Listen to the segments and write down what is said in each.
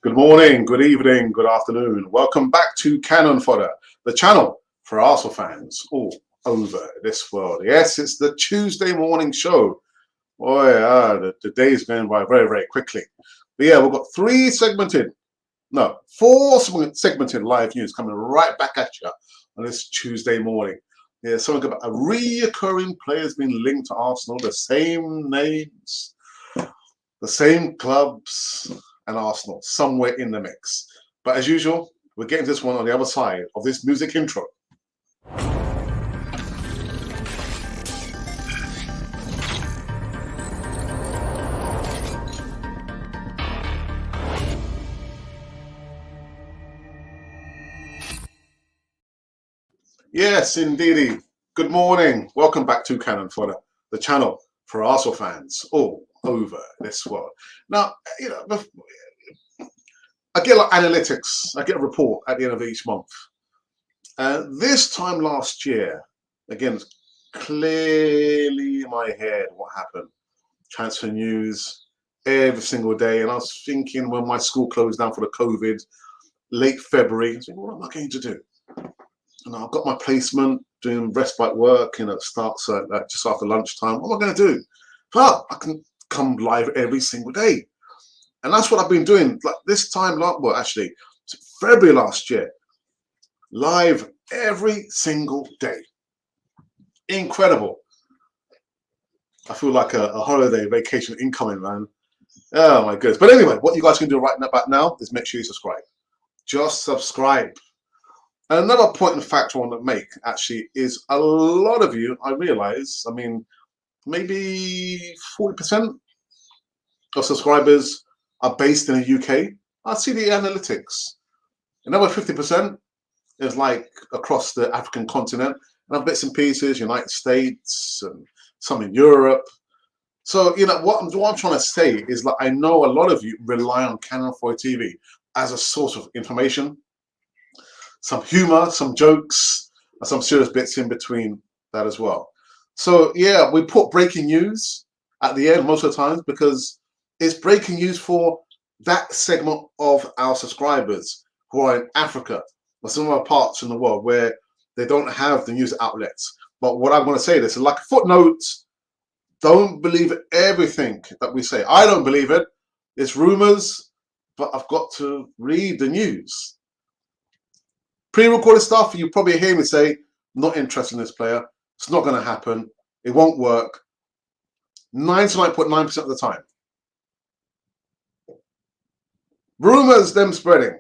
Good morning, good evening, good afternoon. Welcome back to Cannon Fodder, the channel for Arsenal fans all over this world. Yes, it's the Tuesday morning show. Boy, the day is going by very, very quickly. But yeah, we've got four segmented live news coming right back at you on this Tuesday morning. Yeah, something about a reoccurring players being linked to Arsenal, the same names, the same clubs, and Arsenal somewhere in the mix. But as usual, we're getting this one on the other side of this music intro. Yes, indeedy. Good morning. Welcome back to Cannon Fodder, the channel for Arsenal fans all over this world. Now, I get like analytics. I get a report at the end of each month. This time last year, again, it's clearly in my head what happened. Transfer news every single day. And I was thinking when my school closed down for the COVID, late February, I was thinking, what am I going to do? And I've got my placement doing respite work, it starts just after lunchtime. What am I going to do? Well, I can come live every single day. And that's what I've been doing. Like this time, actually, February last year, live every single day. Incredible. I feel like a holiday vacation incoming, man. Oh my goodness. But anyway, what you guys can do right about now is make sure you subscribe. Just subscribe. And another point and fact I want to make actually is a lot of you, I realize, maybe 40% of subscribers are based in the UK. I see the analytics. Another 50% is like across the African continent, and I've bits and pieces, United States and some in Europe. So, what I'm trying to say is that I know a lot of you rely on Cannon Fodder TV as a source of information, some humor, some jokes, and some serious bits in between that as well. So, yeah, we put breaking news at the end most of the times because it's breaking news for that segment of our subscribers who are in Africa or some other parts in the world where they don't have the news outlets. But what I'm going to say this is like a footnote. Don't believe everything that we say. I don't believe it. It's rumors, but I've got to read the news. Pre-recorded stuff, you probably hear me say, not interested in this player. It's not going to happen. It won't work. 99.9% of the time. Rumors, them spreading.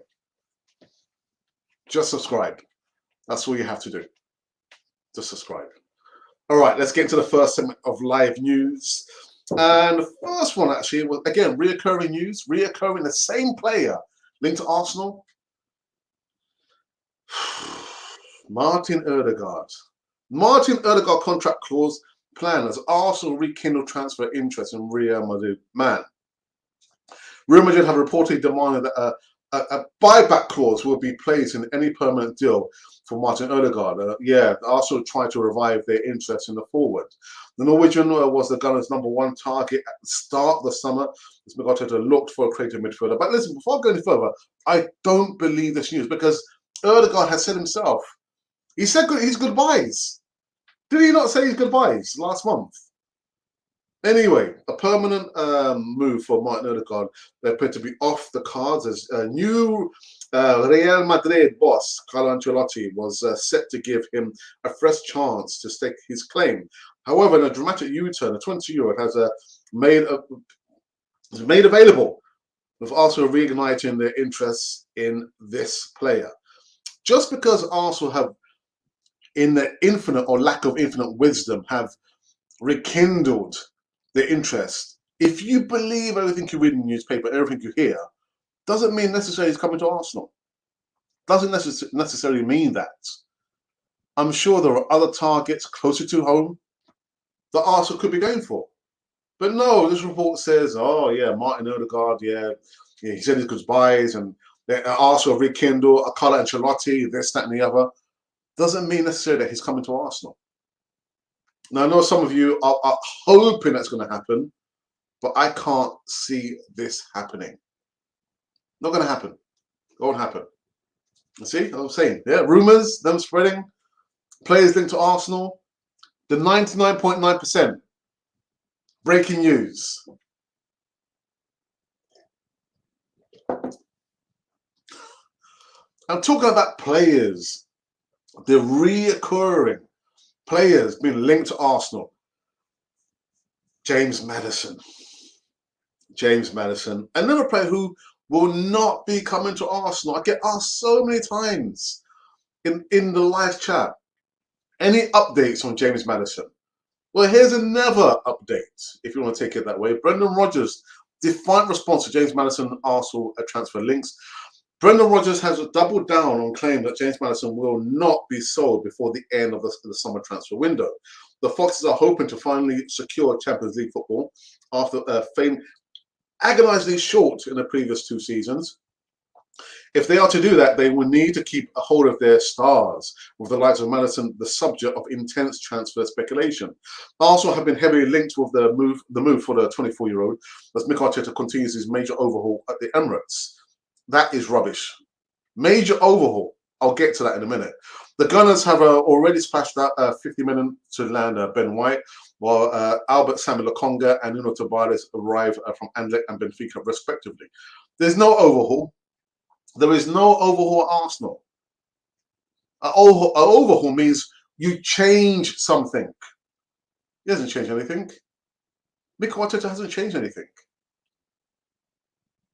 Just subscribe. That's all you have to do. Just subscribe. All right, let's get into the first segment of live news. And the first one actually was, again, reoccurring news, reoccurring the same player linked to Arsenal. Martin Ødegaard. Martin Ødegaard contract clause plan as Arsenal rekindle transfer interest in Real Madrid man. Real Madrid have reportedly demanded that a buyback clause will be placed in any permanent deal for Martin Ødegaard. Arsenal tried to revive their interest in the forward. The Norwegian was the Gunners' #1 target at the start of the summer as Arteta looked for a creative midfielder. But listen, before I go any further, I don't believe this news because Ødegaard has said himself, he said his goodbyes. Did he not say his goodbyes last month? Anyway, a permanent move for Martin Ødegaard. They appear to be off the cards as a new Real Madrid boss, Carlo Ancelotti, was set to give him a fresh chance to stake his claim. However, in a dramatic U-turn, the 20-year-old has made available, with Arsenal reigniting their interest in this player. Just because Arsenal have, in their infinite or lack of infinite wisdom, have rekindled their interest. If you believe everything you read in the newspaper, everything you hear, doesn't mean necessarily he's coming to Arsenal. Doesn't necessarily mean that. I'm sure there are other targets closer to home that Arsenal could be going for. But no, this report says, oh yeah, Martin Ødegaard, he said his goodbyes and Arsenal rekindle, Carlo Ancelotti, this, that, and the other. Doesn't mean necessarily that he's coming to Arsenal. Now, I know some of you are hoping that's going to happen, but I can't see this happening. Not going to happen. It won't happen. You see, I'm saying, yeah, rumours, them spreading, players linked to Arsenal, the 99.9%. Breaking news. I'm talking about players, the reoccurring players being linked to Arsenal. James Maddison, another player who will not be coming to Arsenal. I get asked so many times in the live chat, any updates on James Maddison? Well, here's another update, if you want to take it that way. Brendan Rodgers' defiant response to James Maddison Arsenal transfer links. Brendan Rodgers has doubled down on claim that James Maddison will not be sold before the end of the summer transfer window. The Foxes are hoping to finally secure Champions League football after fame agonizingly short in the previous 2 seasons. If they are to do that, they will need to keep a hold of their stars, with the likes of Maddison the subject of intense transfer speculation. Arsenal have been heavily linked with the move for the 24-year-old as Mikel Arteta continues his major overhaul at the Emirates. That is rubbish. Major overhaul. I'll get to that in a minute. The Gunners have already splashed out 50 million to land Ben White, while Albert Samuel Lokonga and Nuno Tavares arrive from Anderlecht and Benfica, respectively. There's no overhaul. There is no overhaul at Arsenal. An overhaul means you change something. He hasn't changed anything. Mikel Arteta hasn't changed anything.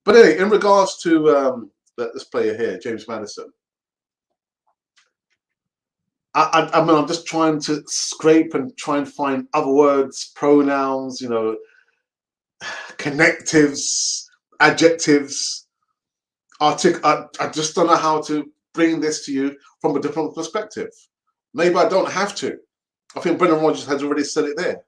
But anyway, in regards to this player here, James Maddison, I mean, I'm just trying to scrape and try and find other words, pronouns, connectives, adjectives. I just don't know how to bring this to you from a different perspective. Maybe I don't have to. I think Brendan Rodgers has already said it there.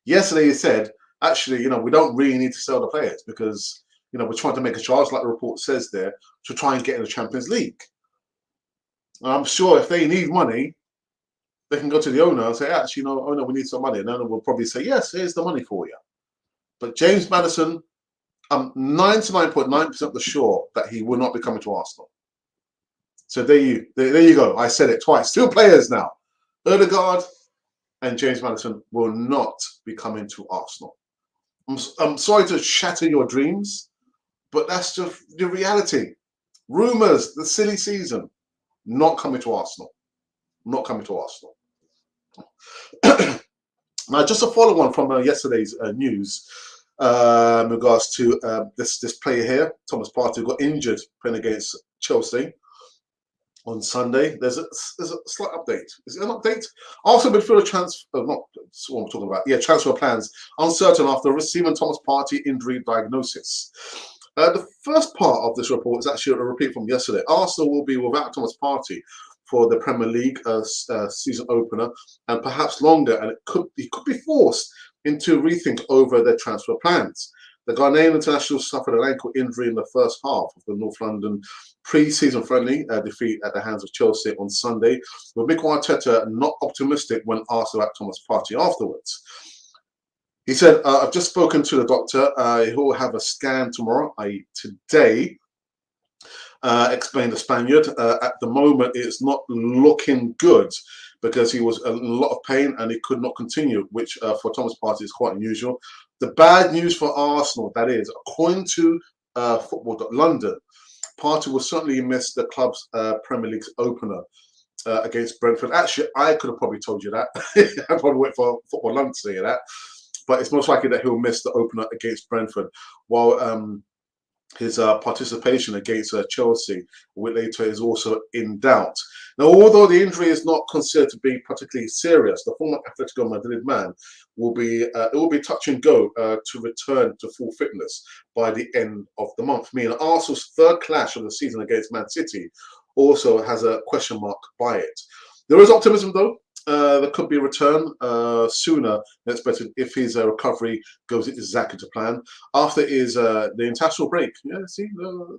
Yesterday he said, actually, we don't really need to sell the players because, we're trying to make a charge, like the report says there, to try and get in the Champions League. And I'm sure if they need money, they can go to the owner and say, actually, owner, we need some money. And the owner will probably say, yes, here's the money for you. But James Maddison, I'm 99.9% sure that he will not be coming to Arsenal. So there you go. I said it twice. 2 players now. Odegaard and James Maddison will not be coming to Arsenal. I'm sorry to shatter your dreams, but that's just the reality. Rumours, the silly season, not coming to Arsenal. Not coming to Arsenal. Now, just a follow-on from yesterday's news in regards to this player here, Thomas Partey, who got injured playing against Chelsea on Sunday. There's a slight update. Is it an update? Also, midfielder transfer, not what I'm talking about. Yeah, transfer plans uncertain after receiving Thomas Partey injury diagnosis. The first part of this report is actually a repeat from yesterday. Arsenal will be without Thomas Partey for the Premier League season opener and perhaps longer, and he could be forced into rethink over their transfer plans. The Ghanaian international suffered an ankle injury in the first half of the North London pre-season friendly defeat at the hands of Chelsea on Sunday, with Mikel Arteta not optimistic when asked about Thomas Partey afterwards. He said, I've just spoken to the doctor. He'll have a scan tomorrow, i.e. today. Explained the Spaniard. At the moment, it's not looking good because he was in a lot of pain and he could not continue, which for Thomas Partey is quite unusual. The bad news for Arsenal, that is, according to Football.London, Partey will certainly miss the club's Premier League's opener against Brentford. Actually, I could have probably told you that. I probably wait for Football.London to say that. But it's most likely that he'll miss the opener against Brentford, while his participation against Chelsea later is also in doubt. Now, although the injury is not considered to be particularly serious, the former Atletico Madrid man will be it will be touch and go to return to full fitness by the end of the month. Meaning Arsenal's 3rd clash of the season against Man City also has a question mark by it. There is optimism, though. There could be a return sooner than expected if his recovery goes exactly to plan. After is the international break. Yeah, see,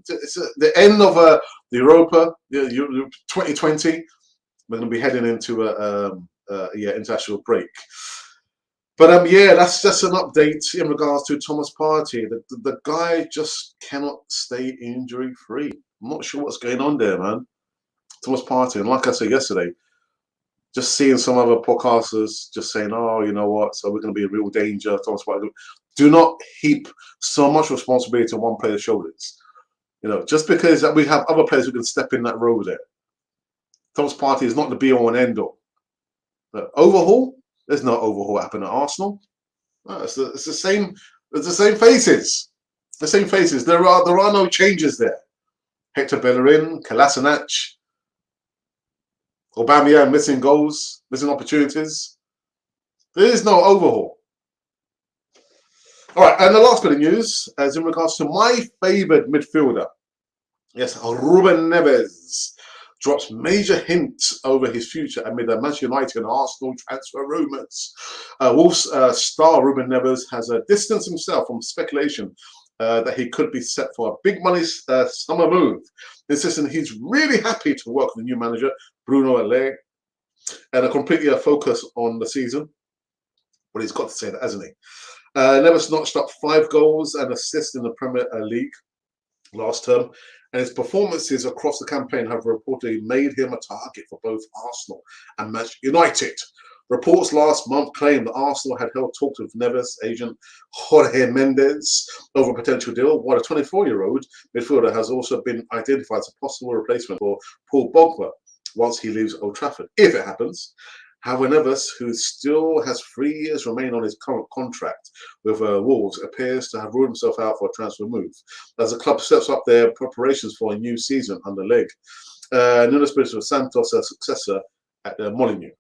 it's the end of the Europa 2020. We're going to be heading into international break. But yeah, that's just an update in regards to Thomas Partey. The guy just cannot stay injury free. I'm not sure what's going on there, man. Thomas Partey, and like I said yesterday, just seeing some other podcasters just saying, "Oh, you know what? So we're going to be in real danger." Thomas Partey, do not heap so much responsibility on one player's shoulders. You know, just because we have other players who can step in that role there. Thomas Partey is not the be all and end all. But overhaul? There's no overhaul happening at Arsenal. No, it's the same. It's the same faces. The same faces. There are no changes there. Hector Bellerin, Kolasinac, Aubameyang missing goals, missing opportunities. There is no overhaul. All right, and the last bit of news is in regards to my favoured midfielder. Yes, Ruben Neves drops major hints over his future amid the Manchester United and Arsenal transfer rumours. Wolves star Ruben Neves has distanced himself from speculation that he could be set for a big money summer move, insisting he's really happy to work with the new manager, Bruno Allegri, and completely focus on the season. But he's got to say that, hasn't he? Neves notched up 5 goals and assists in the Premier League last term, and his performances across the campaign have reportedly made him a target for both Arsenal and Manchester United. Reports last month claimed that Arsenal had held talks with Neves' agent Jorge Mendes over a potential deal, while the 24-year-old midfielder has also been identified as a possible replacement for Paul Pogba once he leaves Old Trafford, if it happens. However, Neves, who still has 3 years remaining on his current contract with Wolves, appears to have ruled himself out for a transfer move as the club steps up their preparations for a new season under Leg. Nuno Espirito Santos, a successor at Molineux.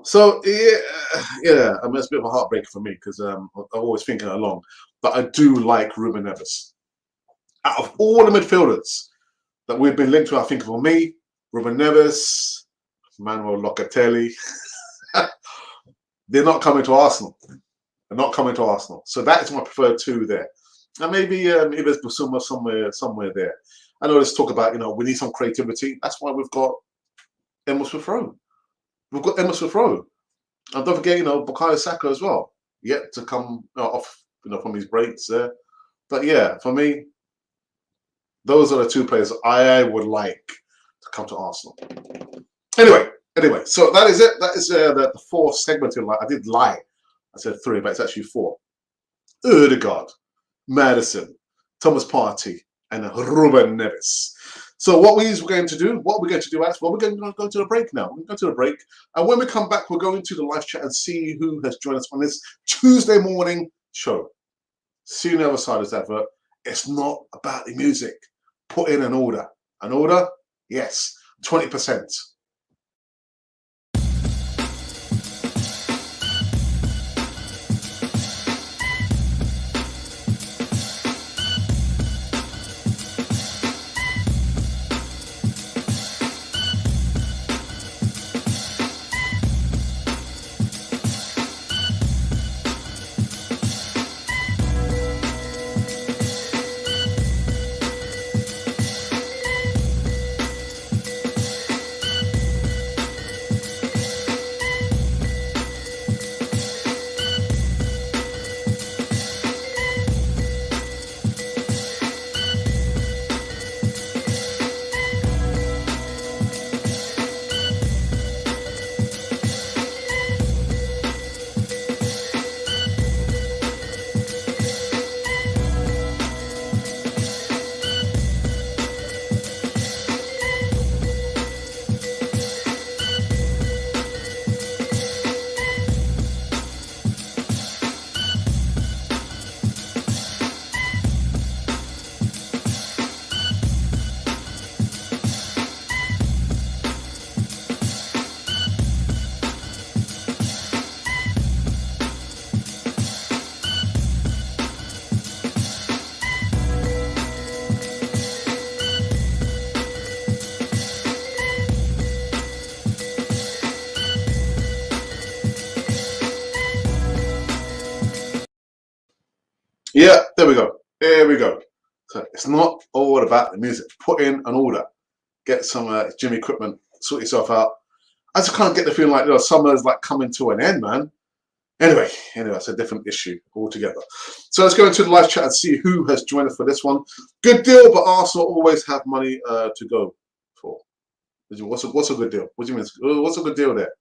So, yeah, I mean, it's a bit of a heartbreaker for me because I'm always thinking along. But I do like Ruben Neves. Out of all the midfielders that we've been linked to, I think for me, Ruben Neves, Manuel Locatelli, they're not coming to Arsenal. They're not coming to Arsenal. So that is my preferred 2 there. And maybe if there's Basuma somewhere there. I know let's talk about, we need some creativity. That's why we've got Emil Smith-Rowe. We've got Emil Smith-Rowe. And don't forget, Bukayo Saka as well. Yet to come off, from his breaks there. But yeah, for me, those are the 2 players I would like to come to Arsenal. Anyway, so that is it. That is the 4 segmented. I did lie. I said 3, but it's actually 4. Ødegaard, Maddison, Thomas Partey, and Ruben Neves. So what we're going to do, Alex? Well, we're going to go to the break now. We're going to go to the break. And when we come back, we're going to the live chat and see who has joined us on this Tuesday morning show. See you on the other side of this advert. It's not about the music. Put in an order. An order? Yes. 20%. Yeah, there we go. There we go. So it's not all about the music. Put in an order. Get some gym equipment. Sort yourself out. I just can't get the feeling like summer's like coming to an end, man. Anyway, it's a different issue altogether. So let's go into the live chat and see who has joined us for this one. Good deal, but Arsenal always have money to go for. What's a good deal? What do you mean? What's a good deal there?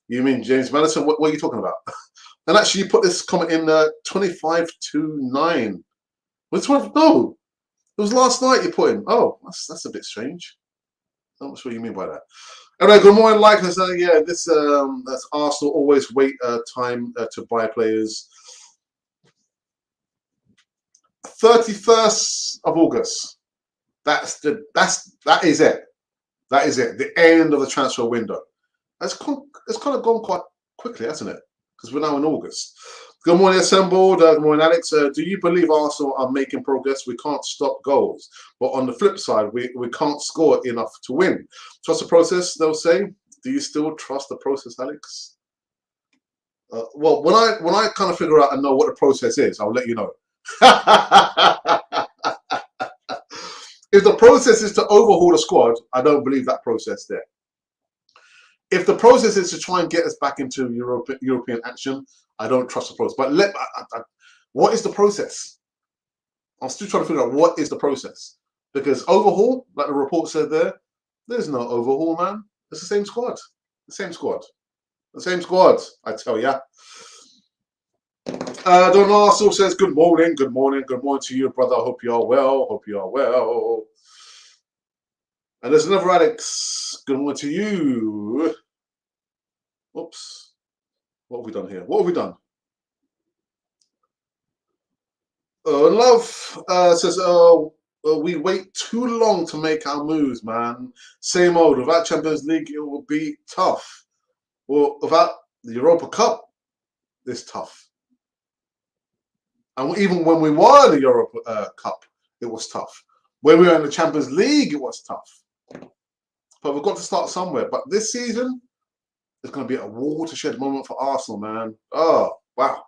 You mean James Madison? What are you talking about? And actually, you put this comment in 25-9. Was 12? No, it was last night you put in. Oh, that's a bit strange. I'm not sure what you mean by that. Anyway, good morning, like I said, yeah, that's Arsenal always wait time to buy players. 31st of August. That is it. That is it. The end of the transfer window. It's kind of gone quite quickly, hasn't it? Because we're now in August. Good morning, assembled. Good morning, Alex. Do you believe Arsenal are making progress? We can't stop goals. But on the flip side, we can't score enough to win. Trust the process, they'll say. Do you still trust the process, Alex? Well, when I kind of figure out and know what the process is, I'll let you know. If the process is to overhaul the squad, I don't believe that process there. If the process is to try and get us back into European action, I don't trust the process. But what is the process? I'm still trying to figure out what is the process. Because overhaul, like the report said there's no overhaul, man. It's the same squad. The same squad. The same squad, I tell ya. Don Arsenal says, good morning to you, brother. I hope you are well. And there's another Alex. Good morning to you. Oops. What have we done here? What have we done? Love says, we wait too long to make our moves, man. Same old. Without Champions League, it will be tough. Well, without the Europa Cup, it's tough. And even when we won the Europa Cup, it was tough. When we were in the Champions League, it was tough. But we've got to start somewhere. But this season, it's going to be a watershed moment for Arsenal, man. Oh, wow.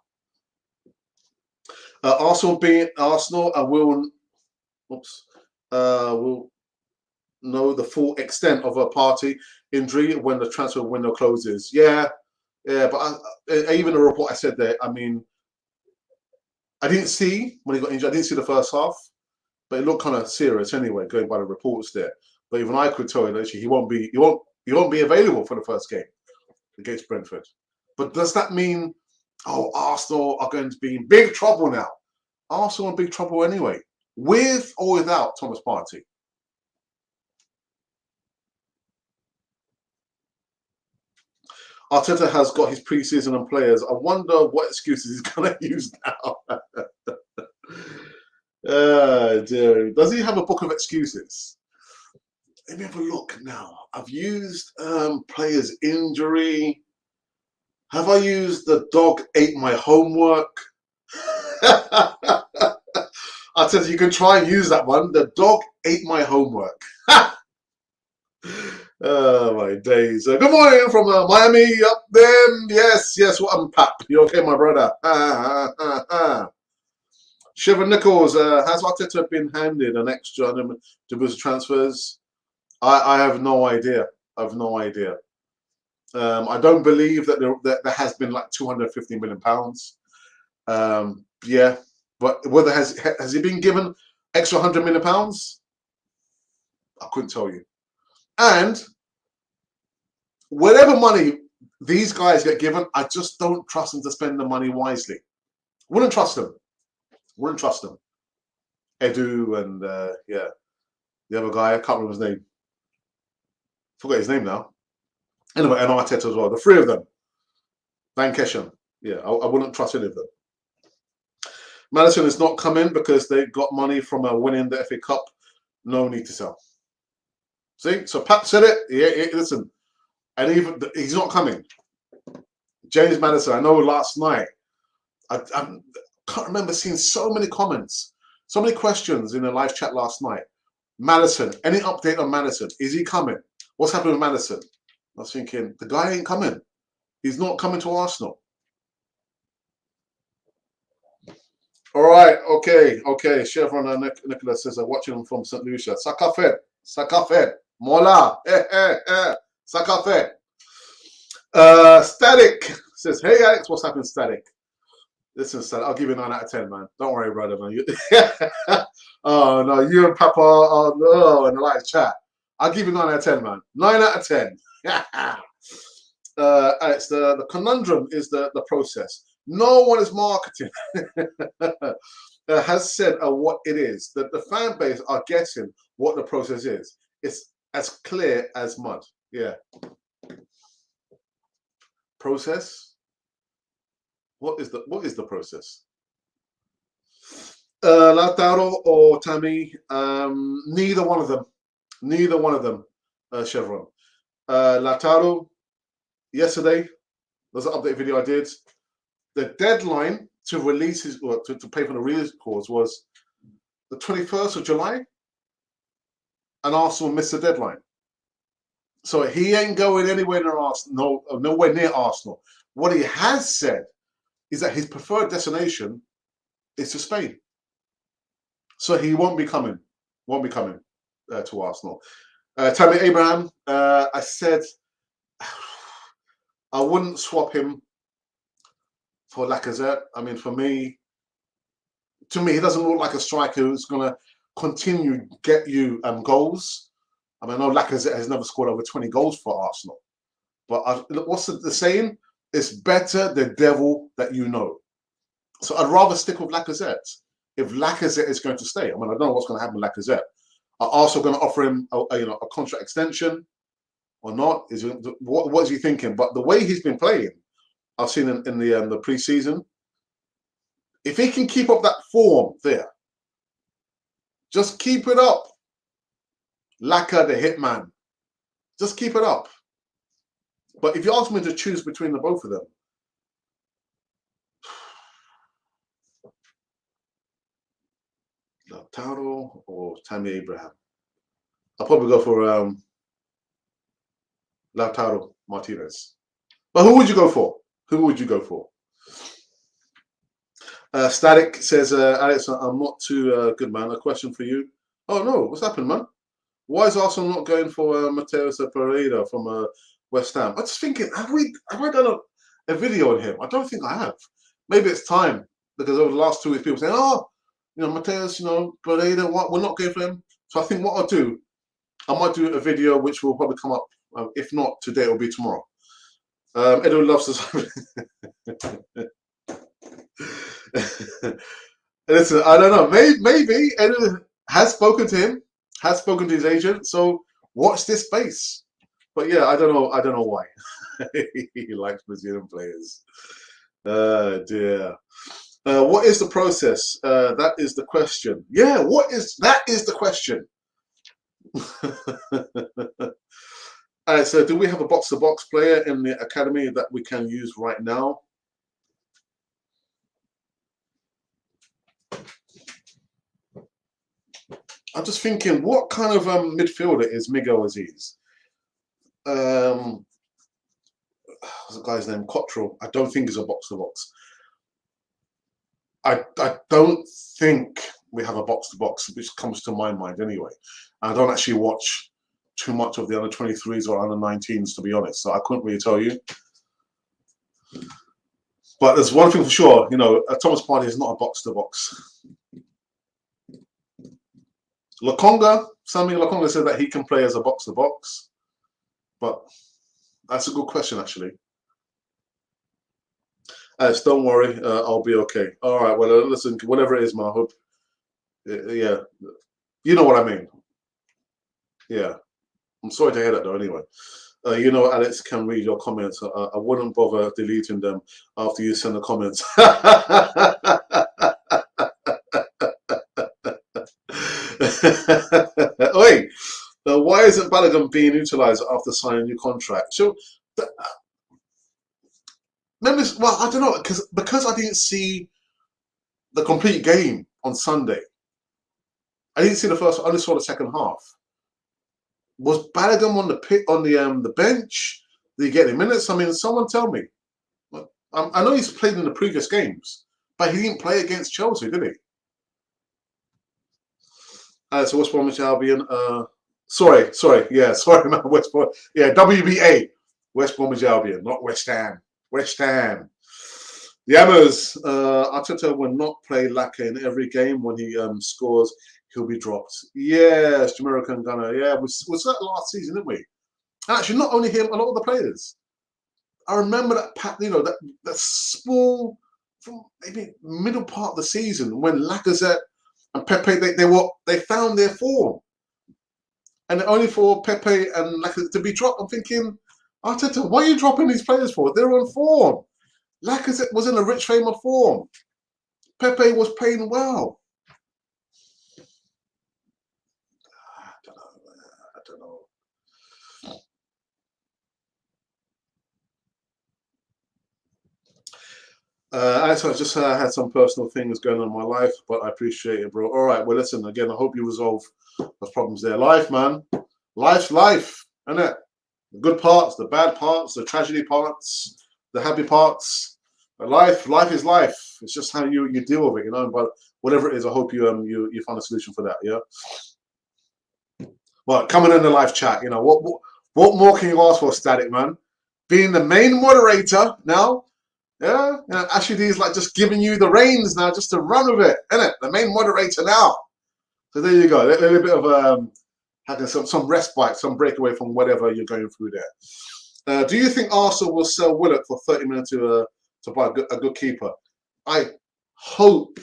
Arsenal being Arsenal, and will know the full extent of a party injury when the transfer window closes. Yeah, but even the report I said there, I mean, I didn't see when he got injured. I didn't see the first half, but it looked kind of serious anyway, going by the reports there. But even I could tell you that actually he won't be available for the first game against Brentford. But does that mean, oh, Arsenal are going to be in big trouble now? Arsenal in big trouble anyway, with or without Thomas Partey. Arteta has got his pre-season and players. I wonder what excuses he's going to use now. Dear. Does he have a book of excuses? Let me have a look now. I've used players' injury. Have I used the dog ate my homework? I said you can try and use that one. The dog ate my homework. Oh my days. Good morning from Miami up there. Yes. What I'm Pap. You okay, my brother? Shiver Nichols, has Arteta been handed an extra to boost transfers? I have no idea. I have no idea. I don't believe that there has been like £250 million. Yeah, but whether has he been given extra £100 million? I couldn't tell you. And whatever money these guys get given, I just don't trust them to spend the money wisely. Wouldn't trust them. Edu and the other guy, I can't remember his name. Forget his name now. Anyway, and Arteta as well. The three of them. Van Keshen. Yeah, I wouldn't trust any of them. Madison is not coming because they got money from winning the FA Cup. No need to sell. See? So Pap said it. Yeah, listen. And even he's not coming. James Madison, I know last night, I can't remember seeing so many comments, so many questions in the live chat last night. Madison, any update on Madison? Is he coming? What's happening with Madison? I was thinking, the guy ain't coming. He's not coming to Arsenal. All right, okay. Chevron Nicholas says, I'm watching him from St. Lucia. Sakafet. Mola. Sakafet. Static says, "Hey Alex, what's happening, Static? Listen, Static, I'll give you a 9 out of 10, man. Don't worry, brother, man. Oh no, you and Papa are in the live chat. I'll give you 9 out of 10, man. 9 out of 10. Alex, the conundrum is the process. No one is marketing. Has said what it is. That the fan base are guessing what the process is. It's as clear as mud. Yeah. Process. What is the process? Lautaro or Tammy? Neither one of them. Neither one of them. Chevron. Lautaro. Yesterday, there's an update video I did. The deadline to release his, or to pay for the release clause was the 21st of July, and Arsenal missed the deadline. So he ain't going anywhere near Arsenal, nowhere near Arsenal. What he has said is that his preferred destination is to Spain. So he won't be coming to Arsenal. Tammy Abraham, I said I wouldn't swap him for Lacazette. I mean, to me, he doesn't look like a striker who's going to continue get you goals. I mean, I know Lacazette has never scored over 20 goals for Arsenal. But what's the saying? It's better the devil that you know. So I'd rather stick with Lacazette if Lacazette is going to stay. I mean, I don't know what's going to happen with Lacazette. Are Arsenal going to offer him a contract extension or not? What is he thinking? But the way he's been playing, I've seen in the pre-season, if he can keep up that form there, just keep it up. Laka the hitman, just keep it up. But if you ask me to choose between the both of them, Lautaro or Tammy Abraham, I'll probably go for Lautaro Martinez. But who would you go for? Who would you go for? Static says, Alex, I'm not too good, man. A question for you. Oh, no. What's happened, man? Why is Arsenal not going for Mateus Pereira from West Ham? I'm just thinking, have I done a video on him? I don't think I have. Maybe it's time, because over the last 2 weeks, people saying, oh, Mateus, Pereira, what, we're not going for him. So I think what I'll do, I might do a video which will probably come up. If not today, it'll be tomorrow. Edward loves to. Listen, I don't know. Maybe Edward has spoken to him, has spoken to his agent. So watch this space. But yeah, I don't know why. He likes Brazilian players. Dear. What is the process? That is the question. Yeah, that is the question. All right, so do we have a box-to-box player in the academy that we can use right now? I'm just thinking, what kind of midfielder is Miguel Aziz? What's the guy's name? Cottrell. I don't think he's a box-to-box. I don't think we have a box-to-box, which comes to my mind anyway. I don't actually watch too much of the under 23s or under 19s, to be honest. So I couldn't really tell you. But there's one thing for sure, Thomas Partey is not a box-to-box. Samuel Lokonga said that he can play as a box-to-box. But that's a good question, actually. Alex, don't worry, I'll be okay. All right, well, listen, whatever it is, man, I hope, yeah, you know what I mean. Yeah, I'm sorry to hear that, though, anyway. Alex can read your comments. I wouldn't bother deleting them after you send the comments. Wait, why isn't Balogun being utilised after signing a new contract? So, well, I don't know, because I didn't see the complete game on Sunday. I didn't see the first. I only saw the second half. Was Balogun on the bench? Did he get any minutes? I mean, someone tell me. I know he's played in the previous games, but he didn't play against Chelsea, did he? So West Bromwich Albion. Sorry, yeah, sorry, man. West Brom. Yeah, WBA, West Bromwich Albion, not West Ham. West Ham. The Hammers. Arteta will not play Laka in every game. When he scores, he'll be dropped. Yes, Jamaican Gunner. Yeah, was that last season, didn't we? Actually, not only him, a lot of the players. I remember that, you know, that small, from maybe middle part of the season when Lacazette and Pepe they found their form, and only for Pepe and Lacazette to be dropped. I'm thinking, Arteta, what are you dropping these players for? They're on form. Lacazette was in a rich frame of form. Pepe was playing well. I don't know. I don't know. I just had some personal things going on in my life, but I appreciate it, bro. All right, well, listen, again, I hope you resolve those problems there. Life, man. Life's life, isn't it? The good parts, the bad parts, the tragedy parts, the happy parts. But life is life. It's just how you deal with it, you know. But whatever it is, I hope you find a solution for that, yeah? Well, coming in the live chat, you know, what more can you ask for, Static, man? Being the main moderator now, yeah, you know, Ashley is like just giving you the reins now, just to run with it, isn't it? The main moderator now. So there you go. A little bit of having some respite, some breakaway from whatever you're going through there. Do you think Arsenal will sell Willock for 30 million to buy a good keeper? I hope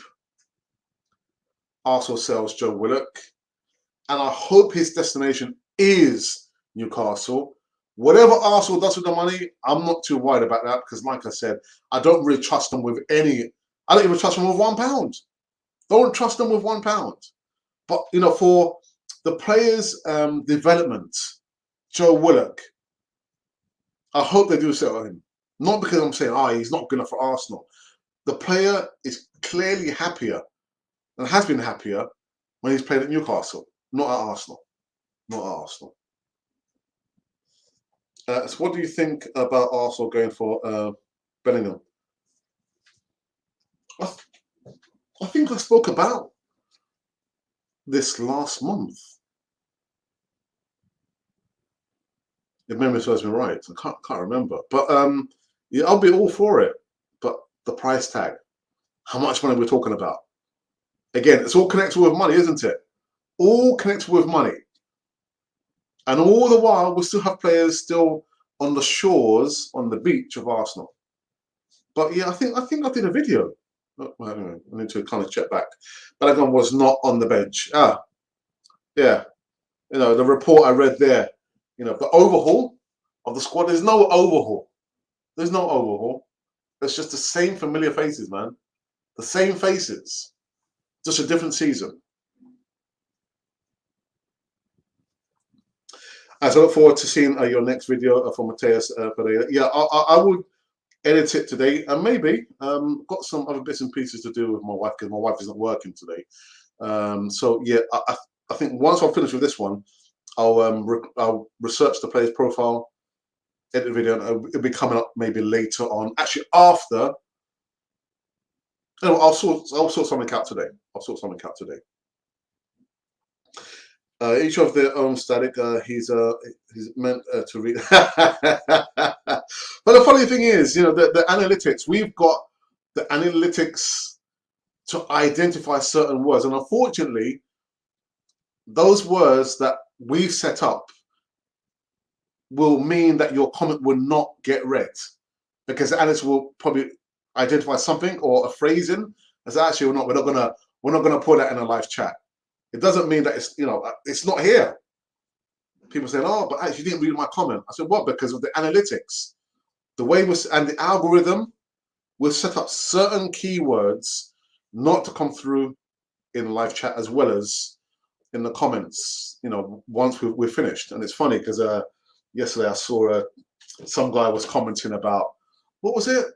Arsenal sells Joe Willock, and I hope his destination is Newcastle. Whatever Arsenal does with the money, I'm not too worried about that because, like I said, I don't really trust them with any. I don't even trust them with £1. Don't trust them with £1. But you know, for the players' development, Joe Willock, I hope they do sell him. Not because I'm saying, he's not good enough for Arsenal. The player is clearly happier and has been happier when he's played at Newcastle, not at Arsenal. Not at Arsenal. So what do you think about Arsenal going for Bellingham? I think I spoke about this last month. If memory serves me right, I can't remember. But yeah, I'll be all for it. But the price tag, how much money we're talking about? Again, it's all connected with money, isn't it? All connected with money. And all the while, we still have players still on the shores, on the beach of Arsenal. But yeah, I think I did a video. Oh, well, anyway, I need to kind of check back. Bellingham was not on the bench. Yeah. You know, the report I read there, you know, the overhaul of the squad, there's no overhaul. There's no overhaul. It's just the same familiar faces, man. The same faces. Just a different season. As I look forward to seeing your next video from Mateus Pereira. Yeah, I would edit it today, and maybe got some other bits and pieces to do with my wife because my wife isn't working today. So yeah, I think once I'm finished with this one, I'll research the player's profile, edit the video, and it'll be coming up maybe later on. Actually, after. I'll sort something out today. Each of their own, Static. He's meant to read. But the funny thing is, you know, the analytics. We've got the analytics to identify certain words, and unfortunately, those words that we've set up will mean that your comment will not get read because the analytics will probably identify something or a phrasing as actually we're not gonna put that in a live chat. It doesn't mean that it's, you know, it's not here. People saying, oh, but actually you didn't read my comment. I said, what? Because of the analytics. The way and the algorithm will set up certain keywords not to come through in live chat as well as in the comments, you know, once we're finished. And it's funny because yesterday I saw some guy was commenting about, what was it?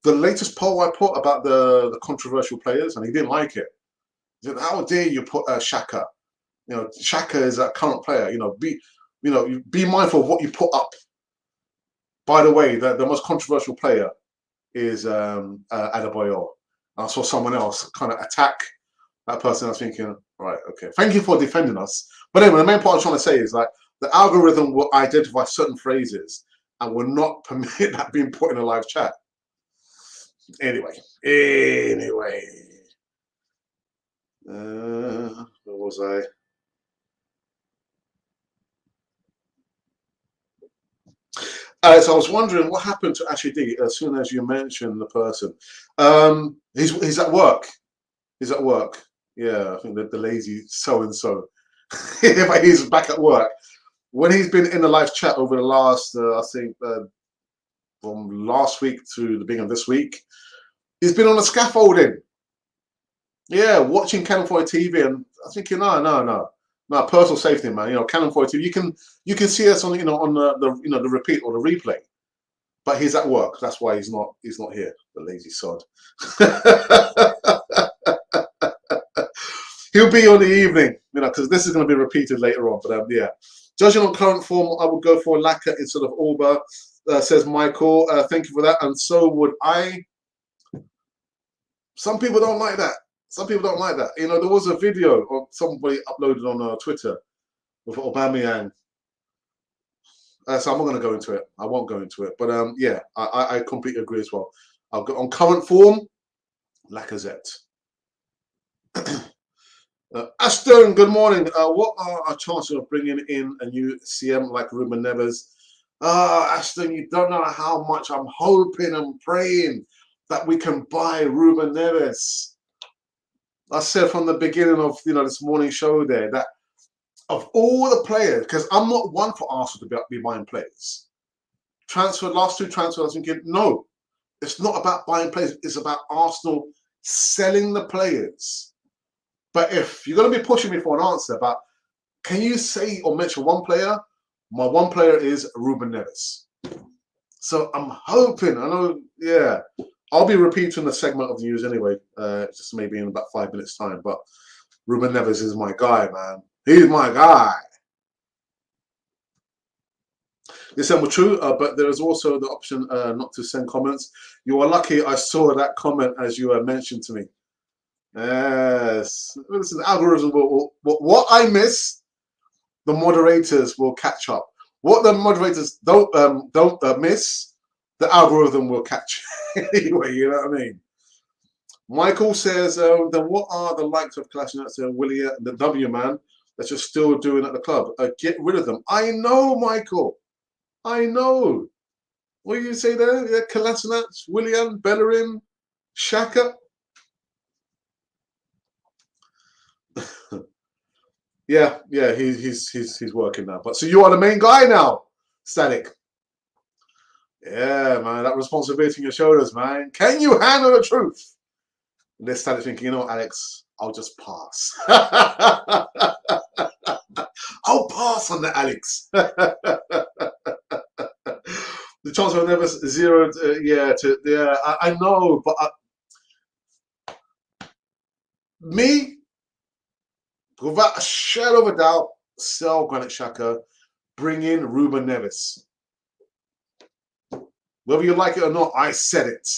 The latest poll I put about the controversial players, and he didn't like it. He said, how dare you put Xhaka? You know, Xhaka is a current player. You know, be mindful of what you put up. By the way, the most controversial player is Adebayor. I saw someone else kind of attack that person. I was thinking, right, okay, thank you for defending us. But anyway, the main point I'm trying to say is like the algorithm will identify certain phrases, and will not permit that being put in a live chat. Anyway. Where was I? So I was wondering what happened to Ashley D as soon as you mentioned the person. He's at work. He's at work. Yeah, I think the lazy so and so. But he's back at work. When he's been in the live chat over the last, I think, from last week to the beginning of this week, he's been on the scaffolding. Yeah, watching Canon 4 TV, and I think no, personal safety, man. You know, Canon 4 TV. You can see us on on the repeat or the replay, but he's at work. That's why he's not here. The lazy sod. He'll be on the evening, because this is going to be repeated later on. But yeah, judging on current form, I would go for Laka instead of Auba, says Michael. Thank you for that, and so would I. Some people don't like that. Some people don't like that. There was a video of somebody uploaded on Twitter with Aubameyang. So I'm not going to go into it. I won't go into it. But yeah, I completely agree as well. I'll go on current form, Lacazette. Ashton, good morning. What are our chances of bringing in a new CM like Ruben Neves? Ashton, you don't know how much I'm hoping and praying that we can buy Ruben Neves. I said from the beginning of this morning show there that of all the players, because I'm not one for Arsenal to be buying players. Last two transfers, I was thinking, no, it's not about buying players. It's about Arsenal selling the players. But if you're going to be pushing me for an answer about, can you say or mention one player? My one player is Ruben Neves. So I'm hoping, I know, yeah, I'll be repeating the segment of the news anyway, just maybe in about 5 minutes' time. But Ruben Neves is my guy, man. He's my guy. This is true, but there is also the option not to send comments. You are lucky I saw that comment as you mentioned to me. Yes. Listen, the algorithm will what I miss, the moderators will catch up. What the moderators don't miss, the algorithm will catch. Anyway, you know what I mean? Michael says, then what are the likes of Kolasinac and Willian, the W man, that you're still doing at the club? Get rid of them. I know, Michael. I know. What do you say there? Yeah, Kolasinac, Willian, Bellerin, Xhaka. Yeah, he's working now. But so you are the main guy now, Static. Yeah, man, that responsibility on your shoulders, man. Can you handle the truth? And they started thinking, Alex, I'll just pass. I'll pass on that, Alex. The chance of never zeroed, I know, but me, without a shadow of a doubt, sell Granit Xhaka, bring in Ruben Neves. Whether you like it or not, I said it.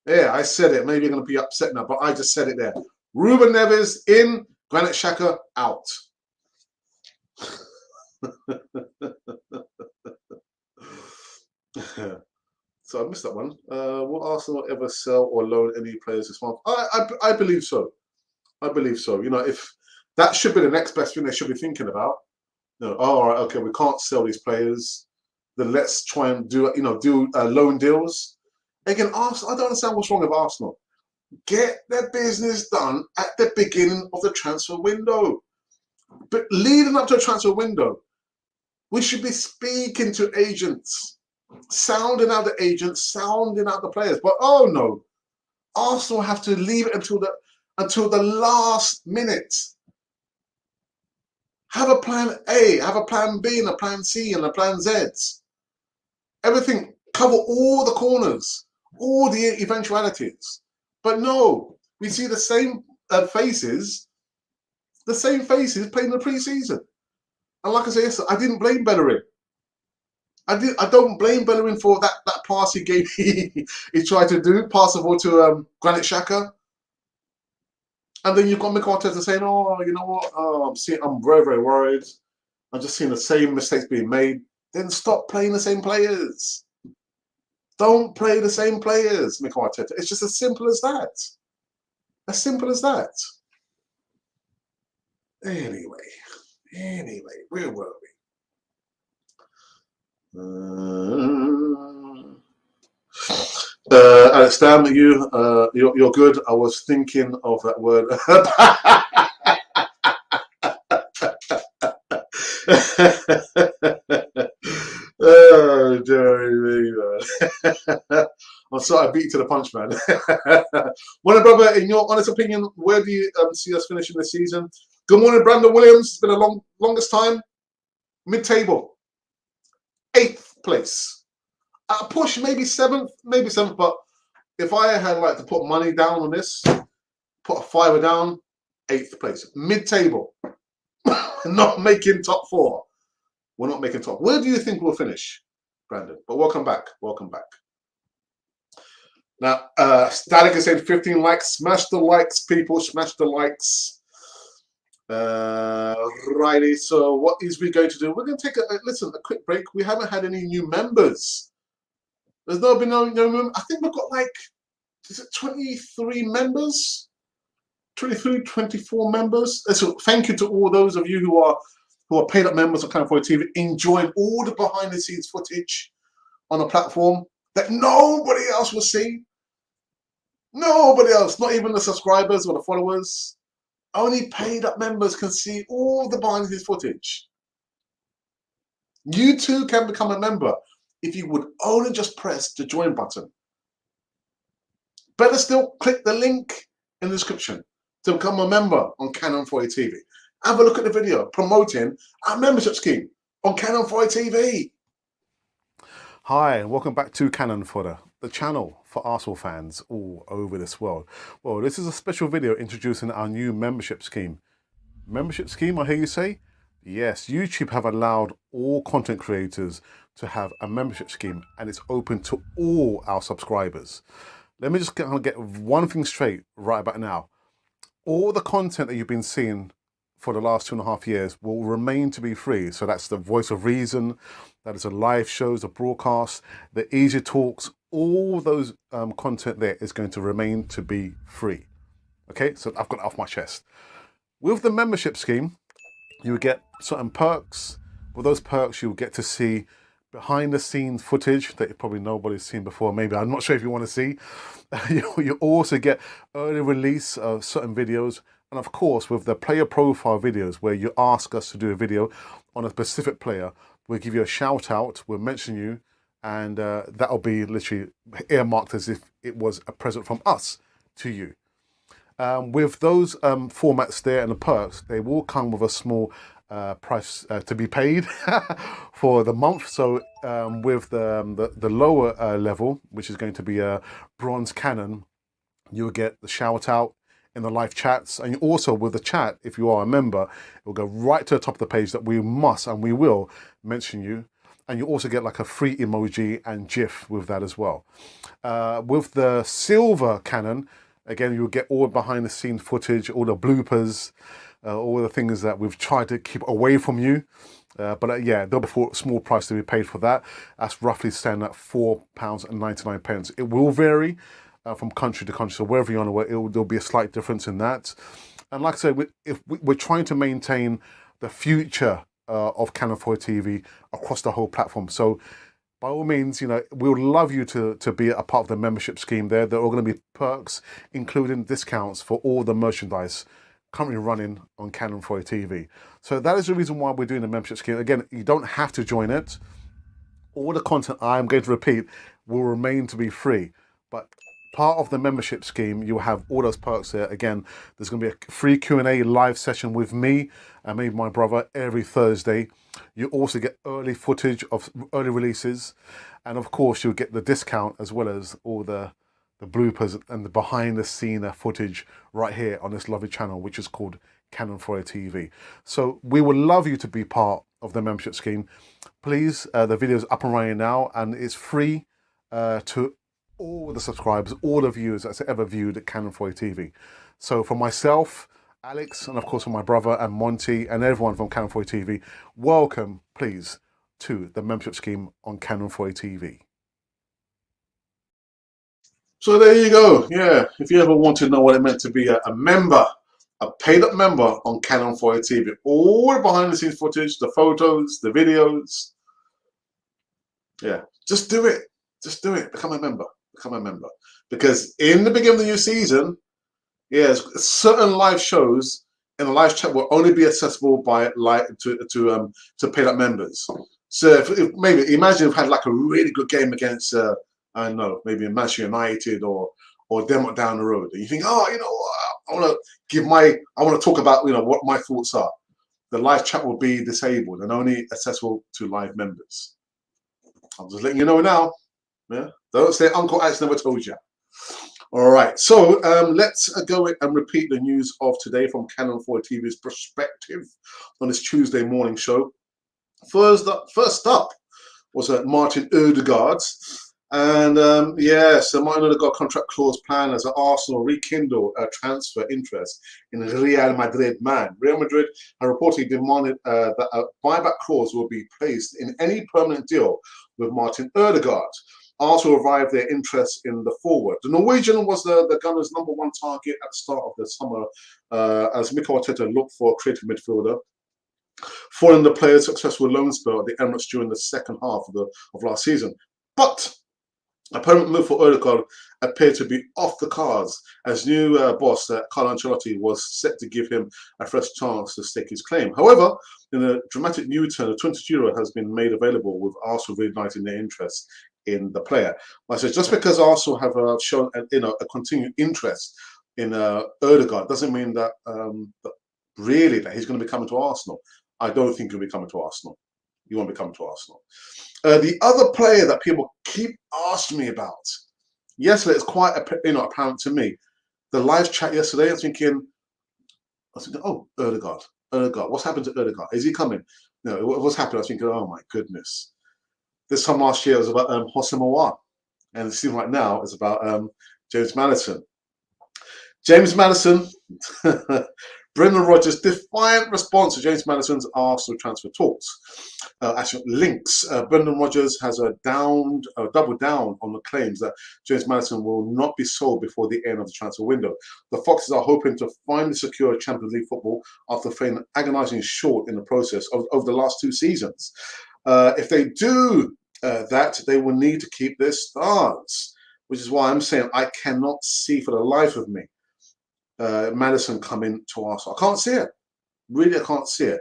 Yeah, I said it. Maybe you're going to be upset now, but I just said it there. Ruben Neves in, Granit Xhaka out. So I missed that one. Will Arsenal ever sell or loan any players this month? I believe so. I believe so. If that should be the next best thing they should be thinking about. All right, okay, we can't sell these players. Then let's try and do loan deals. Again, Arsenal, I don't understand what's wrong with Arsenal. Get their business done at the beginning of the transfer window. But leading up to a transfer window, we should be speaking to agents, sounding out the agents, sounding out the players. But oh no, Arsenal have to leave it until the last minute. Have a plan A, have a plan B, and a plan C, and a plan Z. Everything, cover all the corners, all the eventualities. But no, we see the same faces playing in the pre-season. And like I said yesterday, I didn't blame Bellerin. I don't blame Bellerin for that pass he gave. He tried to do pass the ball to Granit Xhaka. And then you've got Mikel Arteta saying, "Oh, you know what? I'm very, very worried. I'm just seeing the same mistakes being made." then stop playing the same players. Don't play the same players, Mikel Arteta. It's just as simple as that. As simple as that. Anyway, where were we? Alex, damn you're good. I was thinking of that word. Oh, Jerry, I'm sorry, I beat you to the punch, man. Morning, brother. In your honest opinion, where do you see us finishing the season? Good morning, Brandon Williams. It's been a longest time. Mid-table, 8th place. At a push, maybe seventh, but if I had like to put money down on this, put a fiver down, 8th place. Mid-table. Not making top 4. We're not making top. Where do you think we'll finish, Brandon? But welcome back. Welcome back. Now, Static is saying 15 likes. Smash the likes, people. Smash the likes. Righty. So what is we going to do? We're going to take a quick break. We haven't had any new members. There's not been no members. I think we've got like, is it 23 members? 23, 24 members. So thank you to all those of you who are paid up members of Cannon 4 TV, enjoying all the behind the scenes footage on a platform that nobody else will see. Nobody else, not even the subscribers or the followers. Only paid up members can see all the behind the scenes footage. You too can become a member if you would only just press the join button. Better still, click the link in the description to become a member on Cannon 4 TV. Have a look at the video promoting our membership scheme on Cannon 4 TV. Hi, and welcome back to Cannon Fodder, the channel for Arsenal fans all over this world. Well, this is a special video introducing our new membership scheme. Membership scheme, I hear you say? Yes, YouTube have allowed all content creators to have a membership scheme, and it's open to all our subscribers. Let me just get one thing straight right about now. All the content that you've been seeing for the last 2.5 years will remain to be free. So that's the Voice of Reason, that is the live shows, the broadcasts, the easy talks, all those content there is going to remain to be free. Okay, so I've got it off my chest. With the membership scheme, you will get certain perks. With those perks, you'll get to see behind the scenes footage that probably nobody's seen before. Maybe, I'm not sure if you want to see. You also get early release of certain videos. And of course, with the player profile videos where you ask us to do a video on a specific player, we'll give you a shout out, we'll mention you, and that'll be literally earmarked as if it was a present from us to you. With those formats there and the perks, they will come with a small price to be paid for the month. So with the lower level, which is going to be a bronze cannon, you'll get the shout out in the live chats, and also with the chat, if you are a member, it will go right to the top of the page that we must and we will mention you. And you also get like a free emoji and GIF with that as well. With the silver cannon, again, you'll get all behind the scenes footage, all the bloopers, all the things that we've tried to keep away from you. But yeah, there'll be a small price to be paid for that. That's roughly standing at £4.99. It will vary from country to country. So wherever you're on the way, there'll be a slight difference in that. And like I said, we're trying to maintain the future of Cannon 4 TV across the whole platform. So by all means, you know, we would love you to be a part of the membership scheme there. There are going to be perks, including discounts for all the merchandise currently running on Cannon 4 TV. So that is the reason why we're doing the membership scheme. Again, you don't have to join it. All the content I'm going to repeat will remain to be free. But part of the membership scheme, you'll have all those perks there. Again, there's going to be a free Q&A live session with me and maybe my brother every Thursday. You also get early footage of early releases. And of course, you'll get the discount as well as all the bloopers and the behind the scene footage right here on this lovely channel, which is called Cannon 4 TV. So we would love you to be part of the membership scheme. Please, the video is up and running now, and it's free to all the subscribers, all the viewers that's ever viewed Cannon 4 TV. So for myself, Alex, and of course for my brother and Monty and everyone from Cannon 4 TV, welcome, please, to the membership scheme on Canon 4A TV. So there you go. Yeah, if you ever want to know what it meant to be a member, a paid-up member on Canon 4A TV, all the behind-the-scenes footage, the photos, the videos. Yeah, just do it. Just do it. Become a member. Become a member. Because in the beginning of the new season, yes, certain live shows in the live chat will only be accessible by to paid-up members. So if maybe imagine we've had like a really good game against I don't know, maybe Manchester United or Denmark down the road, and you think, oh, you know, I want to I want to talk about, you know, what my thoughts are. The live chat will be disabled and only accessible to live members. I'm just letting you know now. Yeah, don't say Uncle Alex never told you. All right, so let's go and repeat the news of today from Canon 4 TV's perspective on this Tuesday morning show. First up was Martin Odegaard. And yes, the Martin Odegaard contract clause plan as Arsenal rekindle transfer interest in Real Madrid man. Real Madrid have reportedly demanded that a buyback clause will be placed in any permanent deal with Martin Odegaard. Arsenal revived their interest in the forward. The Norwegian was the Gunners' #1 target at the start of the summer as Mikel Arteta looked for a creative midfielder, following the player's successful loan spell at the Emirates during the second half of last season. But a permanent move for Odegaard appeared to be off the cards as new boss Carlo Ancelotti was set to give him a fresh chance to stake his claim. However, in a dramatic U-turn, a 20 euro has been made available, with Arsenal reigniting their interest in the player. I said, just because Arsenal have shown a continued interest in Odegaard doesn't mean that really that he's going to be coming to Arsenal. I don't think he'll be coming to Arsenal. He won't be coming to Arsenal. The other player that people keep asking me about, yesterday, it's quite apparent to me. The live chat yesterday, I was thinking, oh, Odegaard, what's happened to Odegaard? Is he coming? No, what's happened? I was thinking, oh my goodness. This time last year it was about Hosam Aouar, and it seems like now it's about James Maddison. James Maddison, Brendan Rodgers' defiant response to James Maddison's Arsenal transfer talks. Actually, links. Brendan Rodgers has doubled down on the claims that James Maddison will not be sold before the end of the transfer window. The Foxes are hoping to finally secure Champions League football after falling agonisingly short in the process over the last 2 seasons. If they do that, they will need to keep their stars, which is why I'm saying I cannot see for the life of me Maddison coming to Arsenal. I can't see it. Really, I can't see it.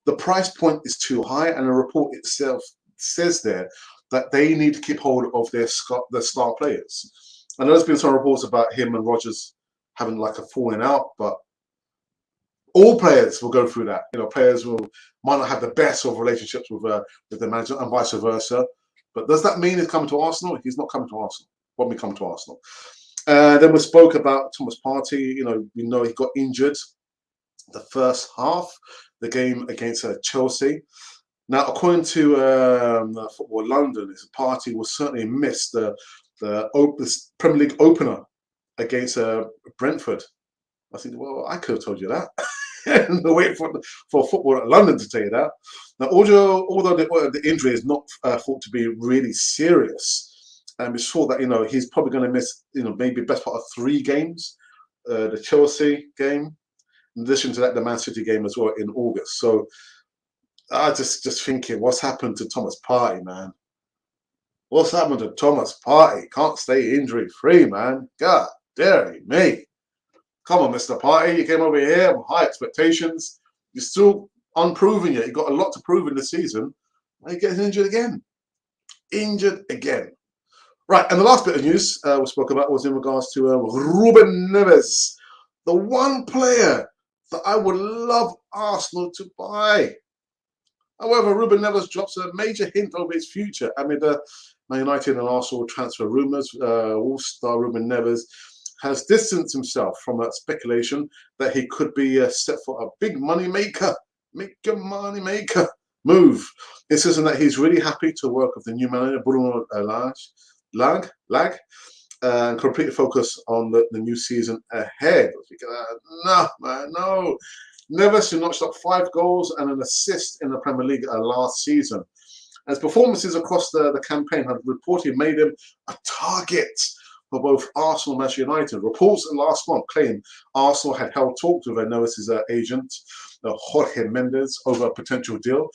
The price point is too high, and the report itself says there that they need to keep hold of their star players. I know there's been some reports about him and Rodgers having like a falling out, but all players will go through that. You know, players might not have the best of relationships with the manager and vice versa. But does that mean he's coming to Arsenal? He's not coming to Arsenal. Won't be coming to Arsenal. Then we spoke about Thomas Partey. You know, we know he got injured the first half, the game against Chelsea. Now, according to Football London, his Partey will certainly miss the Premier League opener against Brentford. I think, well, I could have told you that. Wait for Football London to tell you that. Now, although the injury is not thought to be really serious, and we saw that, you know, he's probably going to miss, you know, maybe best part of 3 games, the Chelsea game, in addition to that, the Man City game as well in August. So I just thinking, what's happened to Thomas Partey, man? What's happened to Thomas Partey? Can't stay injury free, man. God dare me. Come on, Mr. Partey. You came over here with high expectations. You're still unproven yet. You've got a lot to prove in the season. And he gets injured again. Injured again. Right, and the last bit of news we spoke about was in regards to Ruben Neves, the one player that I would love Arsenal to buy. However, Ruben Neves drops a major hint over his future amid Man United and Arsenal transfer rumours. All-star Ruben Neves has distanced himself from a speculation that he could be set for a big money maker, move. It says that he's really happy to work with the new manager, Bruno Lag, and completely focus on the new season ahead. No, man, no. Neves, who notched up 5 goals and an assist in the Premier League last season, As performances across the campaign have reportedly made him a target for both Arsenal and Manchester United. Reports last month claimed Arsenal had held talks with Eno's agent, Jorge Mendes, over a potential deal,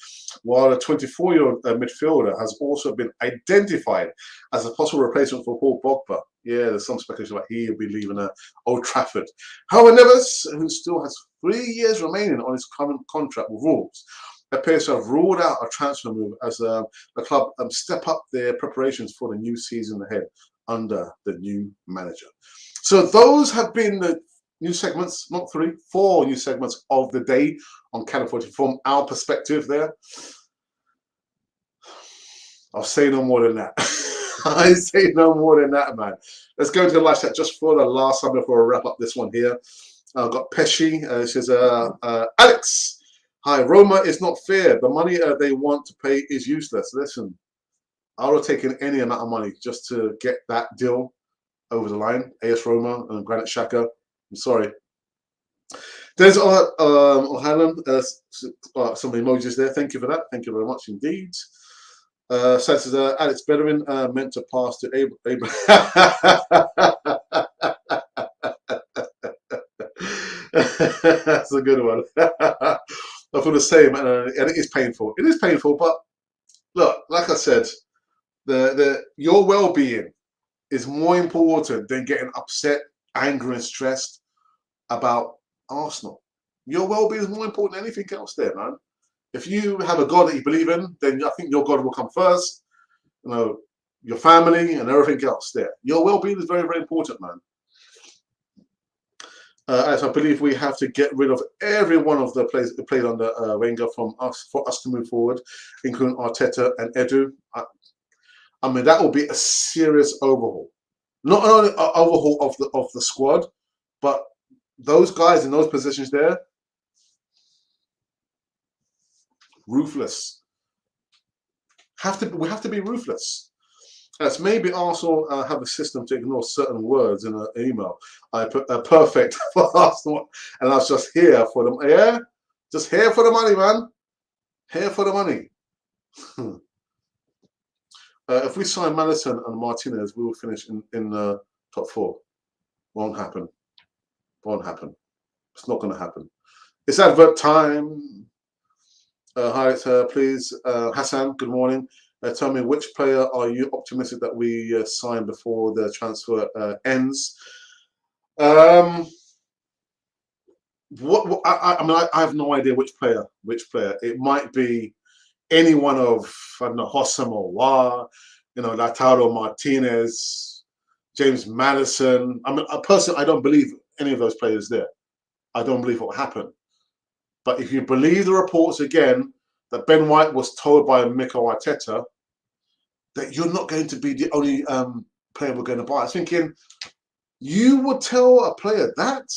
while a 24-year-old midfielder has also been identified as a possible replacement for Paul Pogba. Yeah, there's some speculation about he'll be leaving Old Trafford. However, Neves, who still has 3 years remaining on his current contract with Wolves, appears to have ruled out a transfer move as the club step up their preparations for the new season ahead under the new manager. So those have been the new segments, not 3, 4 new segments of the day on Cannon 40 from our perspective there. I'll say no more than that. I say no more than that, man. Let's go into the live chat just for the last time before I wrap up this one here. I've got Pesci. She says, Alex, hi, Roma is not fair. The money they want to pay is useless. Listen, I would have taken any amount of money just to get that deal over the line. AS Roma and Granit Xhaka. I'm sorry. There's O'Hanlon. Some emojis there. Thank you for that. Thank you very much indeed. Says Alex Bellerin meant to pass to Abraham. That's a good one. I feel the same, and it is painful. It is painful, but look, like I said, your well-being is more important than getting upset, angry, and stressed about Arsenal. Your well-being is more important than anything else there, man. If you have a God that you believe in, then I think your God will come first. You know, your family and everything else there. Your well-being is very, very important, man. As I believe we have to get rid of every one of the players that played under Wenger for us to move forward, including Arteta and Edu. I mean, that will be a serious overhaul. Not only an overhaul of the squad, but those guys in those positions there, ruthless. We have to be ruthless. As maybe Arsenal have a system to ignore certain words in an email. I put perfect for Arsenal, and I was just here for them. Yeah, just here for the money, man. Here for the money. If we sign Madison and Martinez, we will finish in the top 4. Won't happen. Won't happen. It's not going to happen. It's advert time. Hi, please, Hassan. Good morning. Tell me, which player are you optimistic that we sign before the transfer ends? I mean, I have no idea which player. It might be any one of, I don't know, Hossam or Wa, you know, Lautaro Martinez, James Maddison. I mean, personally, I don't believe any of those players there. I don't believe what happened. But if you believe the reports again that Ben White was told by Mikel Arteta that you're not going to be the only player we're going to buy, I was thinking, you would tell a player that?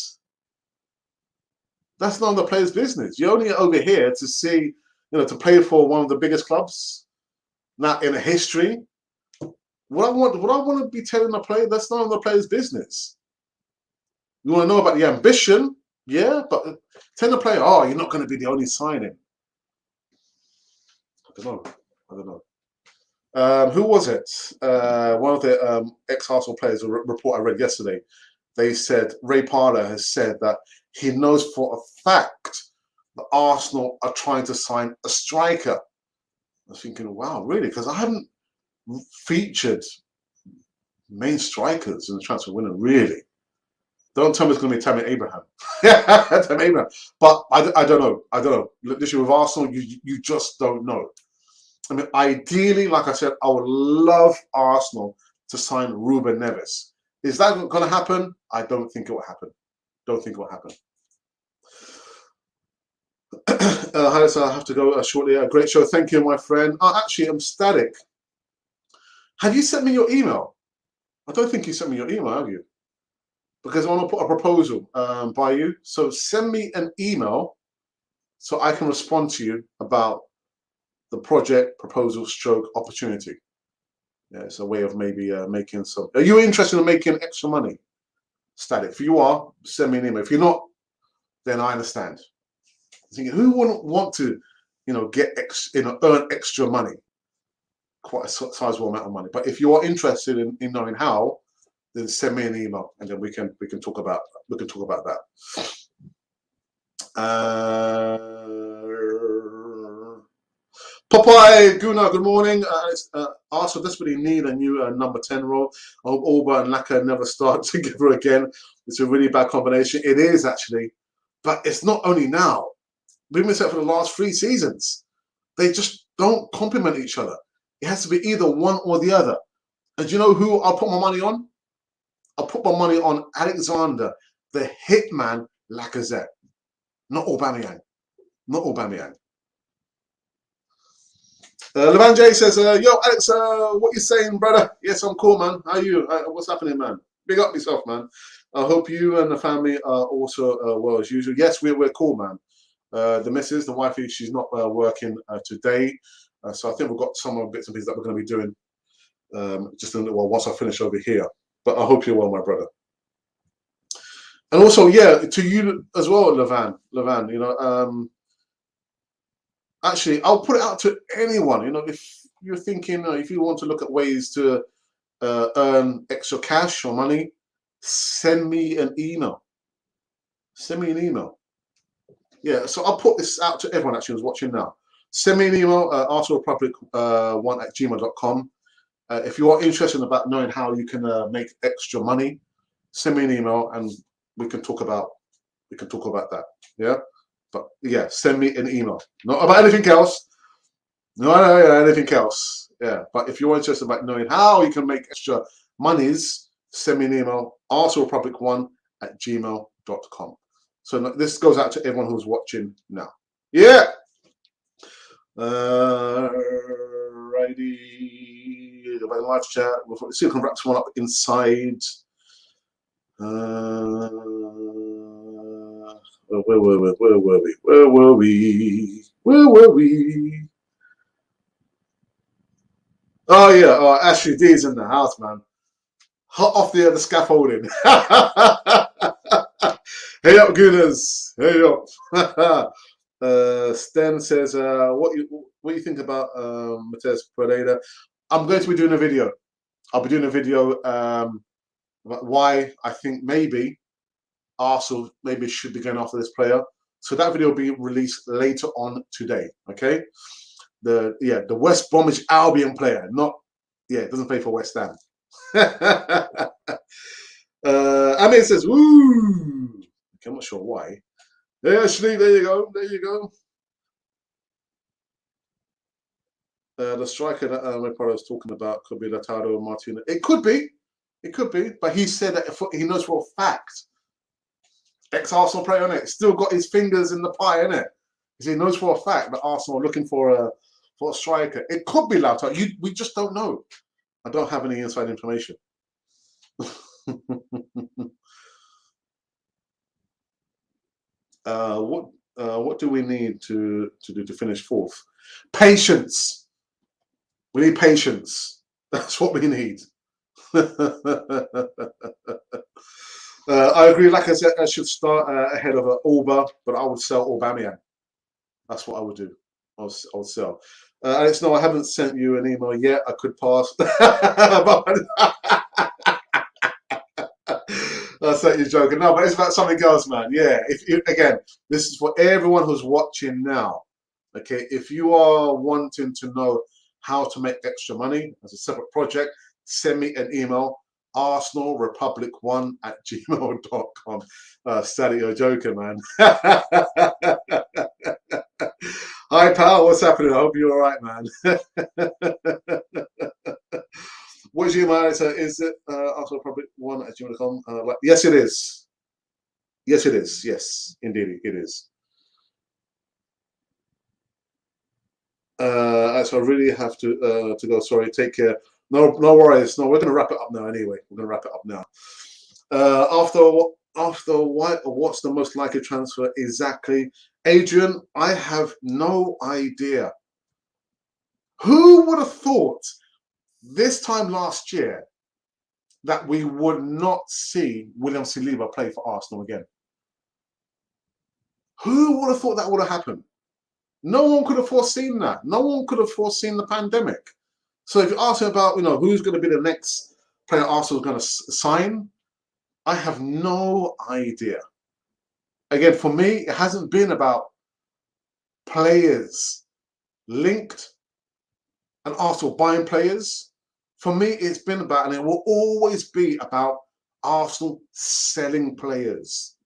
That's none of the player's business. You're only over here to see, you know, to play for one of the biggest clubs, not in a history. What I want to be telling a player, that's none of the player's business. You want to know about the ambition, yeah, but tell the player, oh, you're not going to be the only signing. I don't know. Who was it? One of the ex-Arsenal players, a report I read yesterday, they said, Ray Parler has said that he knows for a fact that Arsenal are trying to sign a striker. I was thinking, wow, really? Because I haven't featured main strikers in the transfer window, really. Don't tell me it's going to be Tammy Abraham. Tammy Abraham. But I don't know. I don't know. Literally with Arsenal, you just don't know. I mean, ideally, like I said, I would love Arsenal to sign Ruben Neves. Is that going to happen? I don't think it will happen. Don't think it will happen. Hi, so I have to go shortly. A great show. Thank you, my friend. Actually, I'm static. Have you sent me your email? I don't think you sent me your email, have you? Because I want to put a proposal by you. So send me an email so I can respond to you about the project, proposal, stroke, opportunity. Yeah, it's a way of maybe making some. Are you interested in making extra money? Static. If you are, send me an email. If you're not, then I understand. Thinking, who wouldn't want to, you know, earn extra money? quite a sizable amount of money. But if you are interested in knowing how, then send me an email, and then we can talk about that. Popeye Guna, good morning. Arsenal desperately need a new number 10 role. I hope Alba and Laka never start together again. It's a really bad combination. It is actually, but it's not only now. We've been set for the last 3 seasons. They just don't complement each other. It has to be either one or the other. And do you know who I'll put my money on? I'll put my money on Alexander, the hitman Lacazette. Not Aubameyang. Not Aubameyang. Levan J says, yo, Alex, what you saying, brother? Yes, I'm cool, man. How are you? What's happening, man? Big up yourself, man. I hope you and the family are also well as usual. Yes, we're cool, man. The missus, the wifey, she's not working today. So I think we've got some bits and pieces that we're going to be doing just in a little while once I finish over here. But I hope you're well, my brother. And also, yeah, to you as well, Levan, you know, actually, I'll put it out to anyone. You know, if you're thinking, if you want to look at ways to earn extra cash or money, send me an email. Send me an email. Yeah, so I'll put this out to everyone actually who's watching now. Send me an email, arsenalrepublic1@gmail.com. If you are interested about knowing how you can make extra money, send me an email and we can talk about that. Yeah, but yeah, send me an email. Not about anything else. No, anything else. Yeah, but if you're interested about knowing how you can make extra monies, send me an email, arsenalrepublic1@gmail.com. So this goes out to everyone who's watching now. Yeah. Righty. About live chat. We'll see if we can wrap someone up inside. Where were we? Oh yeah. Oh, Ashley D's in the house, man. Hot off the scaffolding. Hey up, Gooners. Hey up. Sten says, what you think about Mateus Pereira? I'm going to be doing a video. I'll be doing a video about why I think maybe Arsenal maybe should be going after this player. So that video will be released later on today. Okay. The West Bromwich Albion player, doesn't play for West Ham. Amir says, woo. Okay, I'm not sure why. Yeah, actually, there you go. The striker that my brother was talking about could be Lautaro Martinez. It could be, but he said that he knows for a fact. Ex-Arsenal player, innit? Still got his fingers in the pie, innit? He knows for a fact that Arsenal are looking for a striker. It could be Lautaro. We just don't know. I don't have any inside information. What do we need to do to finish fourth? Patience. We need patience. That's what we need. I agree. Like I said, I should start ahead of Alba, but I would sell Aubameyang. That's what I would do. I would sell. Alex, no, I haven't sent you an email yet. I could pass. That's that you're joking. No, but it's about something else, man. Yeah. Again, this is for everyone who's watching now. Okay, if you are wanting to know how to make extra money as a separate project, send me an email, arsenalrepublic1@gmail.com. Sadly, you're joking, man. Hi, pal. What's happening? I hope you're all right, man. What's your email? Is it arsenalrepublic1@gmail.com? Yes, it is. Yes, it is. Yes, indeed, it is. So I really have to go. Sorry, take care. No worries. No, we're going to wrap it up now. Anyway, we're going to wrap it up now. After what's the most likely transfer exactly, Adrian? I have no idea. Who would have thought this time last year that we would not see William Saliba play for Arsenal again? Who would have thought that would have happened? No one could have foreseen that. No one could have foreseen the pandemic. So if you ask me about, who's going to be the next player Arsenal is going to sign, I have no idea. Again, for me, it hasn't been about players linked and Arsenal buying players. For me, it's been about, and it will always be about Arsenal selling players.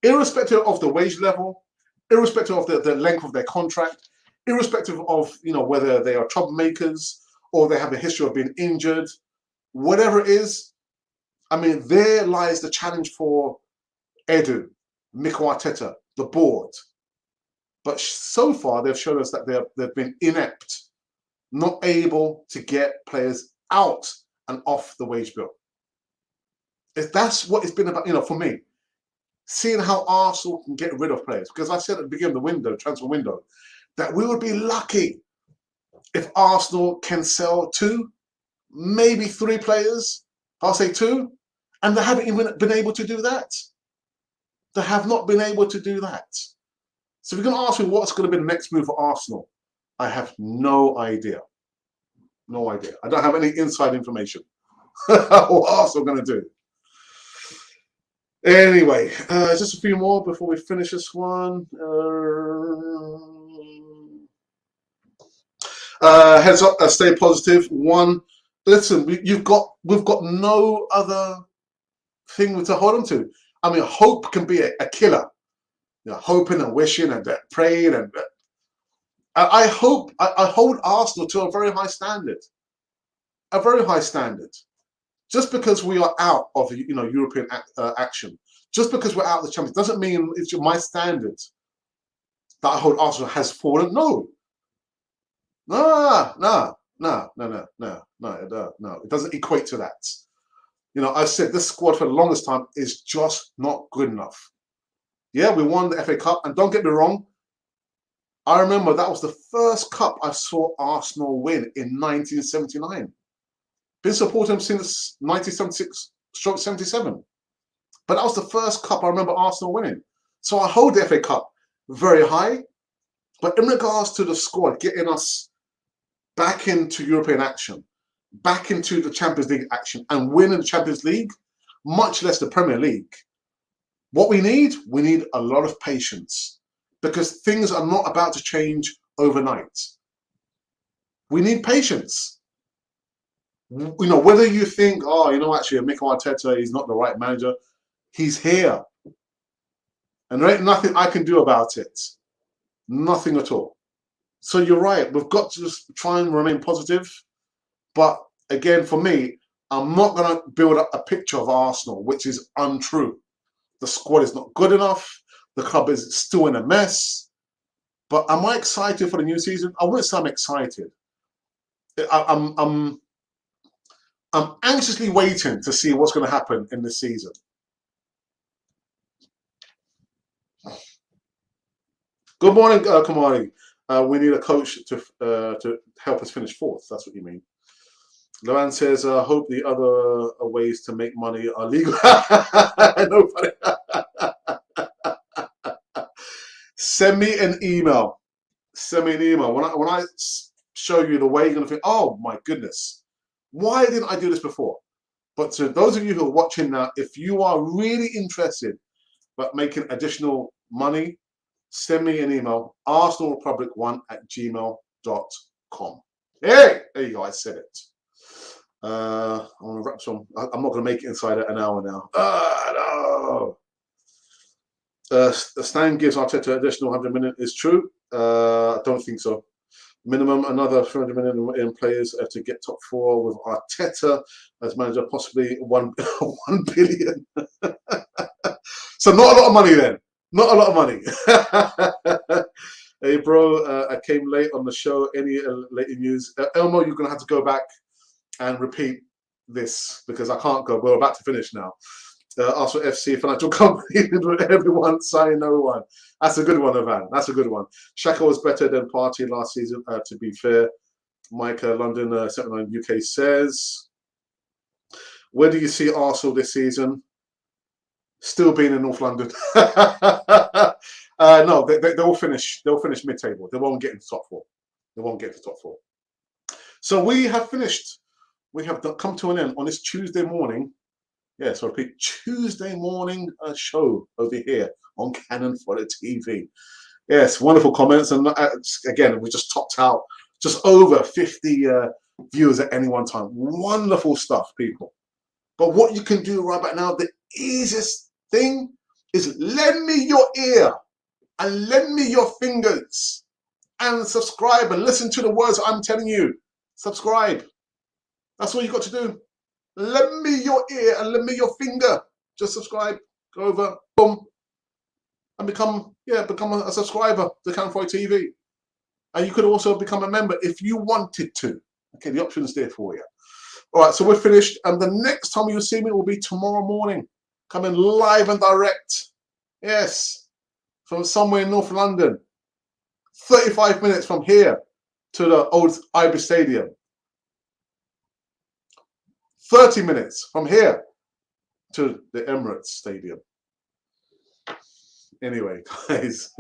Irrespective of the wage level, irrespective of the length of their contract, irrespective of whether they are troublemakers or they have a history of being injured, whatever it is, I mean, there lies the challenge for Edu, Mikel Arteta, the board. But so far, they've shown us that they've been inept, not able to get players out and off the wage bill. That's what it's been about, for me. Seeing how Arsenal can get rid of players. Because I said at the beginning of the transfer window, that we would be lucky if Arsenal can sell 2, maybe 3 players. I'll say 2. And they haven't even been able to do that. They have not been able to do that. So if you're going to ask me what's going to be the next move for Arsenal, I have no idea. No idea. I don't have any inside information. What Arsenal are going to do. Anyway, just a few more before we finish this one. Heads up, stay positive. One, listen, we've got no other thing to hold on to. I mean, hope can be a killer. Hoping and wishing and praying, and I hold Arsenal to a very high standard. A very high standard. Just because we are out of European action, just because we're out of the Champions, doesn't mean it's my standard that I hold Arsenal has fallen. No. No. It doesn't equate to that. I said this squad for the longest time is just not good enough. Yeah, we won the FA Cup, and don't get me wrong, I remember that was the first cup I saw Arsenal win in 1979. Been supporting them since 1976/77. But that was the first cup I remember Arsenal winning. So I hold the FA Cup very high. But in regards to the squad, getting us back into European action, back into the Champions League action, and winning the Champions League, much less the Premier League, what we need a lot of patience, because things are not about to change overnight. We need patience. Whether you think, actually, Mikel Arteta is not the right manager, he's here. And there ain't nothing I can do about it. Nothing at all. So you're right. We've got to just try and remain positive. But again, for me, I'm not going to build up a picture of Arsenal, which is untrue. The squad is not good enough. The club is still in a mess. But am I excited for the new season? I wouldn't say I'm excited. I'm anxiously waiting to see what's going to happen in this season. Good morning, Kamari. We need a coach to help us finish 4th. That's what you mean. Loran says, I hope the other ways to make money are legal. Nobody. Send me an email. Send me an email. When I show you the way, you're going to think, oh my goodness, why didn't I do this before? But to those of you who are watching now, if you are really interested but making additional money, send me an email, arsenalrepublic1@gmail.com. Hey, there you go, I said it. I want to wrap some. I'm not going to make it inside an hour now. No. Stan gives Arteta additional 100 million. Is true. I don't think so. Minimum another 300 million in players to get top 4 with Arteta as manager, possibly 1 billion. So not a lot of money then. Not a lot of money. Hey, bro, I came late on the show. Any late news? Elmo, you're going to have to go back and repeat this because I can't go. We're about to finish now. Arsenal FC financial company with everyone signing no one. That's a good one, Ivan. That's a good one. Xhaka was better than Partey last season, to be fair. Mike London 79 UK says, where do you see Arsenal this season? Still being in North London. No, they'll finish. They'll finish mid-table. They won't get into top 4. They won't get to top 4. So we have finished. We have come to an end on this Tuesday morning. Yes, I repeat, Tuesday morning show over here on Cannon Fodder TV. Yes, wonderful comments. And again, we just topped out just over 50 viewers at any one time. Wonderful stuff, people. But what you can do right about now, the easiest thing is lend me your ear and lend me your fingers and subscribe and listen to the words I'm telling you. Subscribe. That's all you got to do. Lend me your ear and lend me your finger. Just subscribe. Go over, boom, and become a subscriber to Cannon Fodder TV. And you could also become a member if you wanted to. Okay, the option's there for you. All right, so we're finished. And the next time you'll see me will be tomorrow morning, coming live and direct. Yes, from somewhere in North London. 35 minutes from here to the old Ibis Stadium. 30 minutes from here to the Emirates Stadium. Anyway, guys,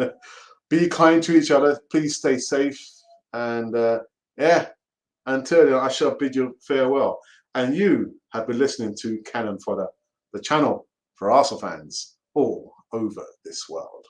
be kind to each other. Please stay safe. And yeah, until then, I shall bid you farewell. And you have been listening to Cannon Fodder, the channel for Arsenal fans all over this world.